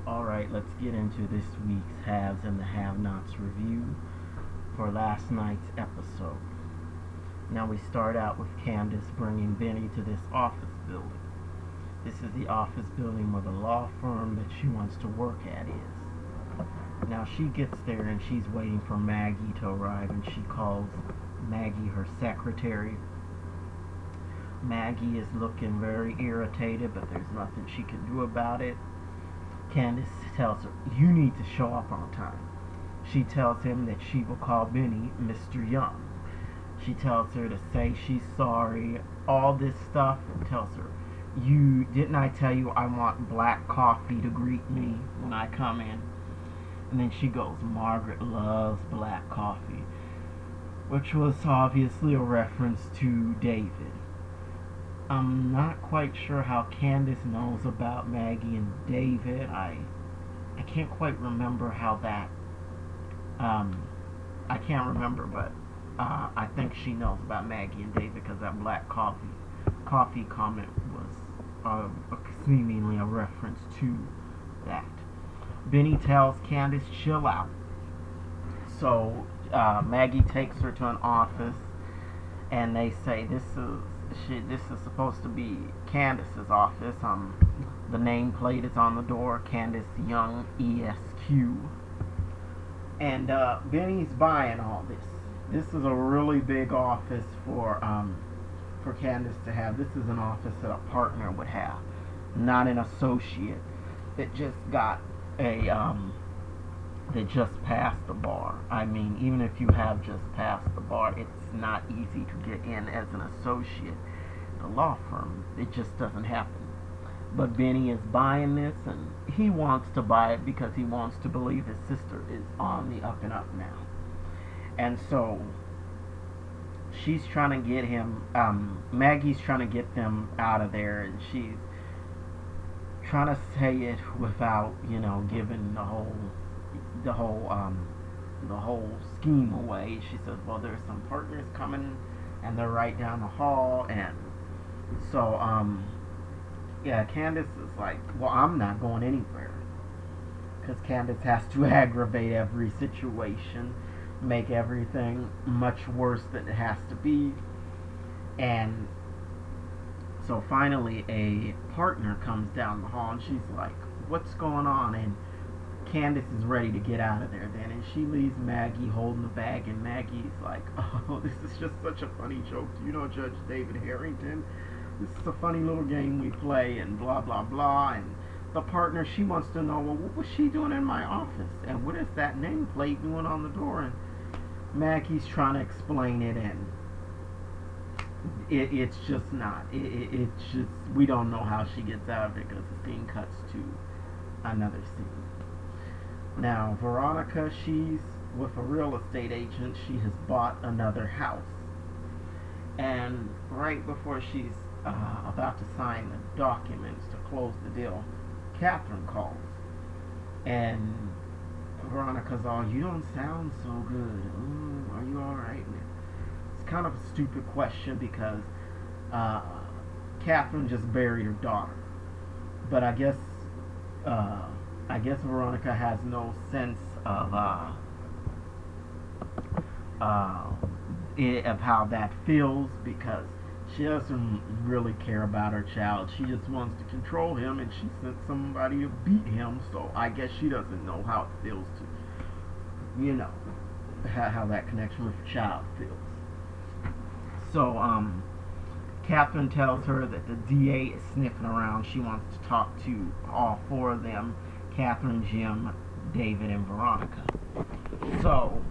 Alright, let's get into this week's haves and the have-nots review for last night's episode. Now we start out with Candace bringing Benny to this office building. This is the office building where the law firm that she wants to work at is. Now she gets there and she's waiting for Maggie to arrive, and she calls Maggie her secretary. Maggie is looking very irritated, but there's nothing she can do about it. Candace tells her, "You need to show up on time." She tells him that she will call Benny Mr. Young. She tells her to say she's sorry, all this stuff, and tells her, didn't I tell you I want black coffee to greet me when I come in?" And then she goes, "Margaret loves black coffee," which was obviously a reference to David. I'm not quite sure how Candace knows about Maggie and David. I can't quite remember how that. I can't remember, but I think she knows about Maggie and David because that black coffee comment was seemingly a reference to that. Benny tells Candace, "Chill out." So Maggie takes her to an office, and they say this is supposed to be Candace's office. The nameplate is on the door, Candace Young ESQ, and Benny's buying all this. This is a really big office for Candace to have. This is an office that a partner would have, not an associate that just got that just passed the bar. I mean, even if you have just passed the bar, it's not easy to get in as an associate at a law firm. It just doesn't happen. But Benny is buying this, and he wants to buy it because he wants to believe his sister is on the up and up now. And so she's trying to get him, Maggie's trying to get them out of there, and she's trying to say it without, giving the whole scheme away. She says, "Well, there's some partners coming, and they're right down the hall," and so Candace is like, "Well, I'm not going anywhere," because Candace has to aggravate every situation, make everything much worse than it has to be, and so finally a partner comes down the hall, and she's like, "What's going on?" And Candace is ready to get out of there then, and she leaves Maggie holding the bag, and Maggie's like, "Oh, this is just such a funny joke. Do you know Judge David Harrington? This is a funny little game we play," and blah, blah, blah. And the partner, she wants to know, well, what was she doing in my office? And what is that nameplate doing on the door? And Maggie's trying to explain it, and it's just not. It's just, we don't know how she gets out of it because the scene cuts to another scene. Now, Veronica, she's with a real estate agent. She has bought another house. And right before she's about to sign the documents to close the deal, Catherine calls. And Veronica's all, "You don't sound so good. Ooh, are you alright?" It's kind of a stupid question because Catherine just buried her daughter. But I guess Veronica has no sense of how that feels, because she doesn't really care about her child. She just wants to control him, and she sent somebody to beat him. So I guess she doesn't know how it feels to, how that connection with her child feels. So Catherine tells her that the DA is sniffing around. She wants to talk to all four of them: Catherine, Jim, David, and Veronica. So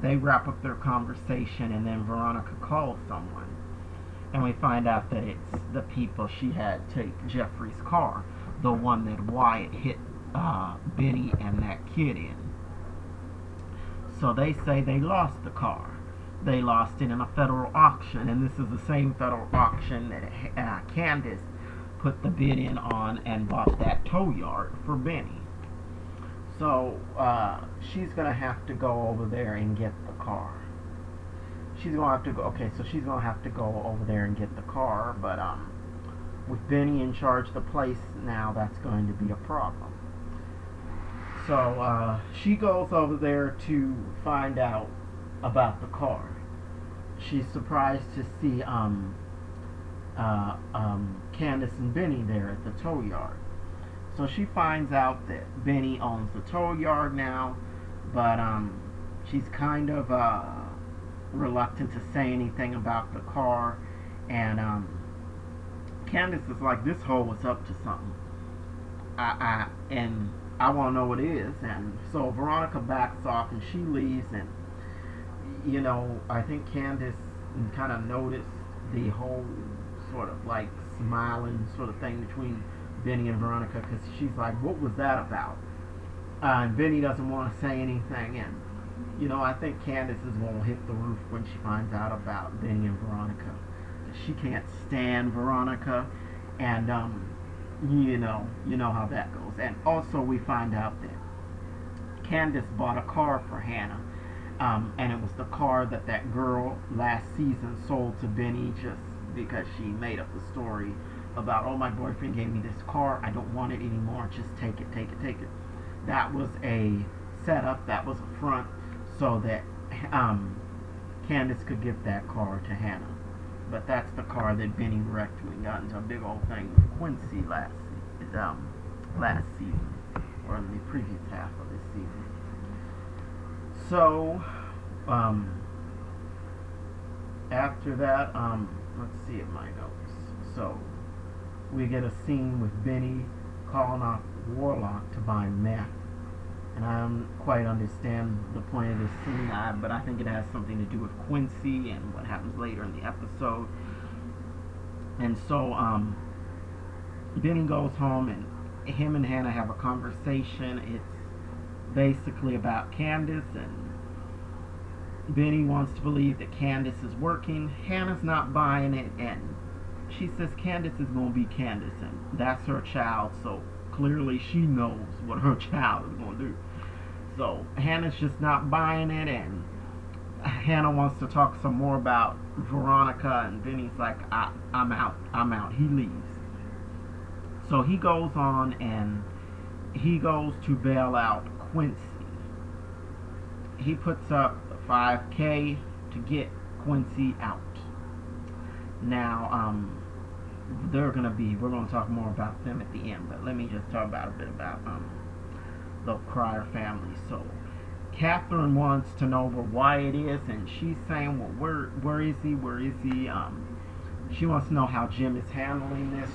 they wrap up their conversation, and then Veronica calls someone, and we find out that it's the people she had take Jeffrey's car, the one that Wyatt hit Benny and that kid in. So they say they lost the car. They lost it in a federal auction, and this is the same federal auction that Candace put the bid in on and bought that tow yard for Benny. So she's gonna have to go over there and get the car. She's gonna have to go. Okay, so she's gonna have to go over there and get the car, but with Benny in charge of the place now, that's going to be a problem. So she goes over there to find out about the car. She's surprised to see Candace and Benny there at the tow yard. So she finds out that Benny owns the tow yard now, but she's kind of reluctant to say anything about the car, and Candace is like, this hoe is up to something. And I want to know what it is. And so Veronica backs off and she leaves, and I think Candace kind of noticed the whole sort of like smiling sort of thing between Benny and Veronica, because she's like, what was that about? And Benny doesn't want to say anything, and I think Candace is going to hit the roof when she finds out about Benny and Veronica. She can't stand Veronica, and you know how that goes. And also we find out that Candace bought a car for Hannah, and it was the car that girl last season sold to Benny just because she made up the story about, oh, my boyfriend gave me this car, I don't want it anymore, just take it. That was a setup, that was a front, so that Candace could give that car to Hannah. But that's the car that Benny wrecked when he got into a big old thing with Quincy last season, or in the previous half of this season. So, after that, let's see at my notes. So, we get a scene with Benny calling off Warlock to buy meth. And I don't quite understand the point of this scene, but I think it has something to do with Quincy and what happens later in the episode. And so, Benny goes home, and him and Hannah have a conversation. It's basically about Candace, and Benny wants to believe that Candace is working. Hannah's not buying it, and she says Candace is going to be Candace, and that's her child, so clearly she knows what her child is going to do. So Hannah's just not buying it, and Hannah wants to talk some more about Veronica, and Benny's like, I'm out. He leaves. So he goes on, and he goes to bail out Quincy. He puts up $5,000 to get Quincy out. Now, we're going to talk more about them at the end, but let me just talk about a bit about the Cryer family. So Catherine wants to know where Wyatt is, and she's saying, well, where is he? She wants to know how Jim is handling this.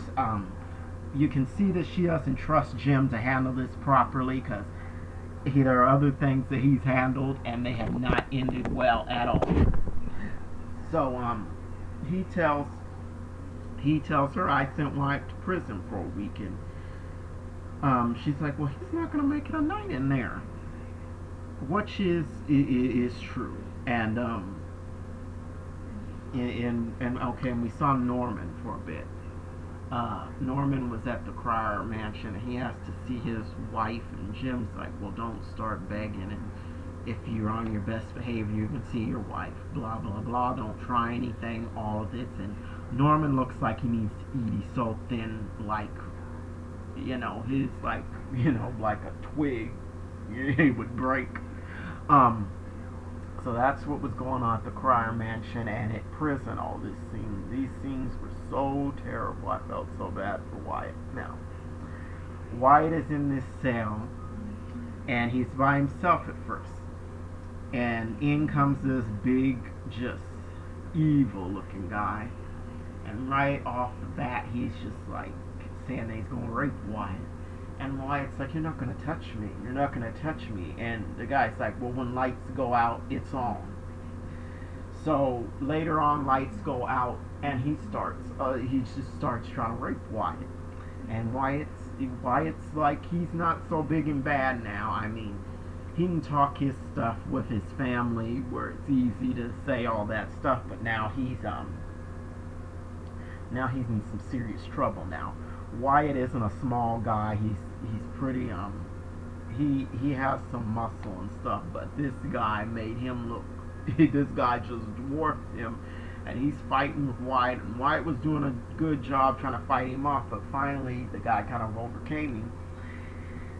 You can see that she doesn't trust Jim to handle this properly, because there are other things that he's handled, and they have not ended well at all. So he tells her, I sent Wyatt to prison for a week, and she's like, well, he's not going to make it a night in there, which is true. And and we saw Norman for a bit. Norman was at the Cryer mansion, and he has to see his wife, and Jim's like, well, don't start begging, and if you're on your best behavior, you can see your wife, blah, blah, blah, don't try anything, all of this. And Norman looks like he needs to eat. He's so thin, like, he's like, like a twig. He would break. So that's what was going on at the Cryer mansion and at prison, all this scene. These scenes were so terrible. I felt so bad for Wyatt. Now, Wyatt is in this cell, and he's by himself at first. And in comes this big, just evil-looking guy. And right off the bat, he's just like saying that he's going to rape Wyatt. And Wyatt's like, you're not going to touch me. You're not going to touch me. And the guy's like, well, when lights go out, it's on. So later on, lights go out, and he just starts trying to rape Wyatt. And Wyatt's like, he's not so big and bad now. I mean, he can talk his stuff with his family, where it's easy to say all that stuff. But now he's in some serious trouble now. Wyatt isn't a small guy. He's pretty he has some muscle and stuff, but this guy made him look this guy just dwarfed him, and he's fighting with Wyatt, and Wyatt was doing a good job trying to fight him off, but finally the guy kind of overcame him,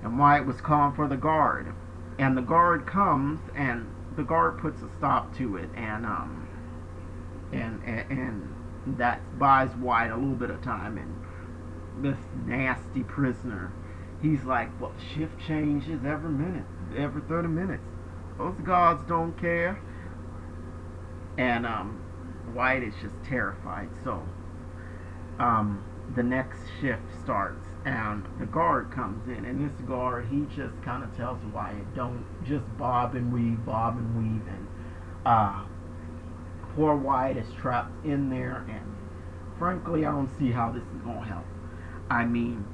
and Wyatt was calling for the guard, and the guard comes, and the guard puts a stop to it, and that buys Wyatt a little bit of time, and this nasty prisoner, he's like, well, shift changes every minute, every 30 minutes. Those guards don't care. And Wyatt is just terrified. So the next shift starts, and the guard comes in, and this guard, he just kind of tells Wyatt, don't just bob and weave, and poor Wyatt is trapped in there, and frankly, I don't see how this is going to help. I mean,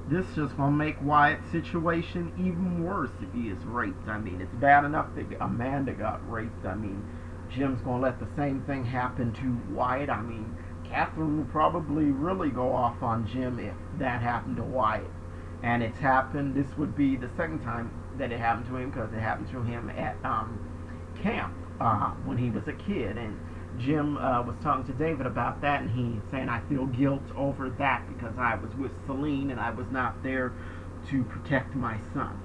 this is just going to make Wyatt's situation even worse if he is raped. I mean, it's bad enough that Amanda got raped. I mean, Jim's going to let the same thing happen to Wyatt. I mean, Catherine will probably really go off on Jim if that happened to Wyatt. And it's happened, this would be the second time that it happened to him, because it happened to him at camp when he was a kid. And Jim was talking to David about that, and he's saying, I feel guilt over that because I was with Celine and I was not there to protect my son.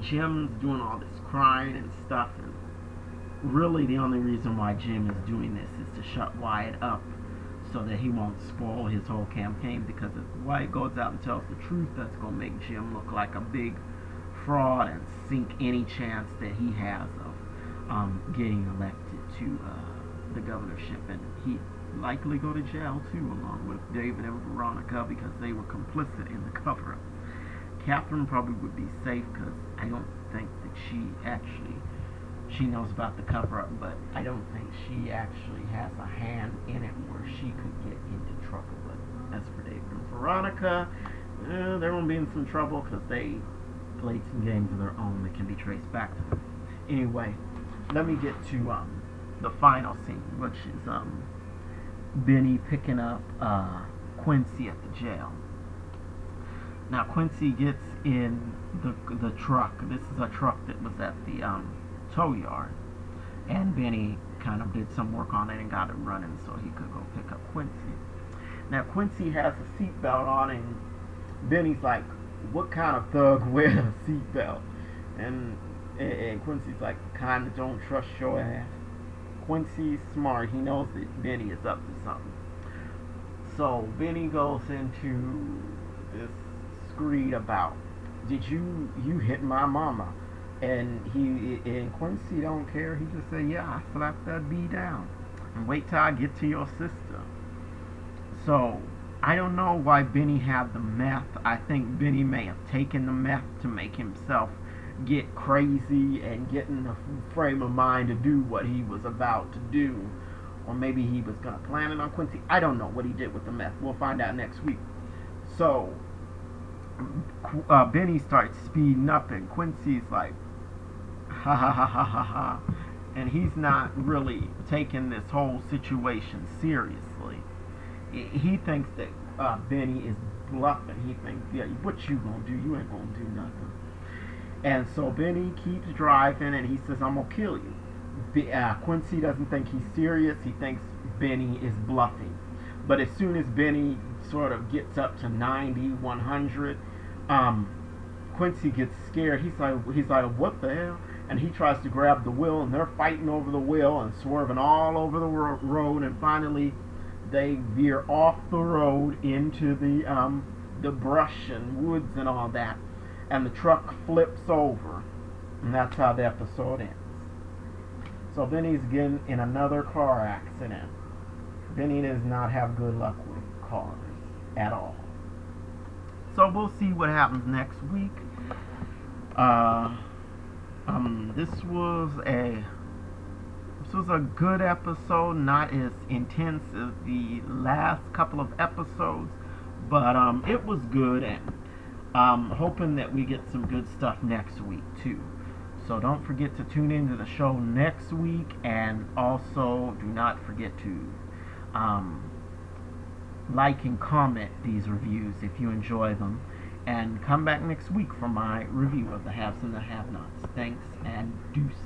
Jim's doing all this crying and stuff, and really the only reason why Jim is doing this is to shut Wyatt up so that he won't spoil his whole campaign, because if Wyatt goes out and tells the truth, that's going to make Jim look like a big fraud and sink any chance that he has of getting elected to the governorship, and he'd likely go to jail too, along with David and Veronica, because they were complicit in the cover-up. Catherine probably would be safe, because I don't think that she knows about the cover-up, but I don't think she actually has a hand in it where she could get into trouble. But as for David and Veronica, they're going to be in some trouble because they played some games of their own that can be traced back to them. Anyway, let me get to the final scene, which is Benny picking up Quincy at the jail. Now Quincy gets in the truck. This is a truck that was at the tow yard, and Benny kind of did some work on it and got it running so he could go pick up Quincy. Now Quincy has a seatbelt on, and Benny's like, what kind of thug wears a seatbelt? And Quincy's like, the kind that don't trust your ass. Quincy's smart. He knows that Benny is up to something. So Benny goes into this screed about, did you hit my mama? And Quincy don't care. He just say, yeah, I slapped that bee down. And wait till I get to your sister. So I don't know why Benny had the meth. I think Benny may have taken the meth to make himself get crazy and get in the frame of mind to do what he was about to do. Or maybe he was going to plan it on Quincy. I don't know what he did with the meth. We'll find out next week. So Benny starts speeding up, and Quincy's like, ha ha ha ha ha ha. And he's not really taking this whole situation seriously. He thinks that Benny is bluffing. He thinks, yeah, what you gonna do? You ain't gonna do nothing. And so Benny keeps driving, and he says, I'm gonna kill you. Quincy doesn't think he's serious. He thinks Benny is bluffing. But as soon as Benny sort of gets up to 90, 100, Quincy gets scared. He's like, what the hell? And he tries to grab the wheel, and they're fighting over the wheel and swerving all over the road, and finally they veer off the road into the brush and woods and all that, and the truck flips over, and that's how the episode ends. So Benny's getting in another car accident. Benny does not have good luck with cars at all. So we'll see what happens next week. This was a good episode, not as intense as the last couple of episodes, but it was good, and hoping that we get some good stuff next week too. So don't forget to tune into the show next week, and also do not forget to like and comment these reviews if you enjoy them, and come back next week for my review of the Haves and the Have-Nots. Thanks, and deuces.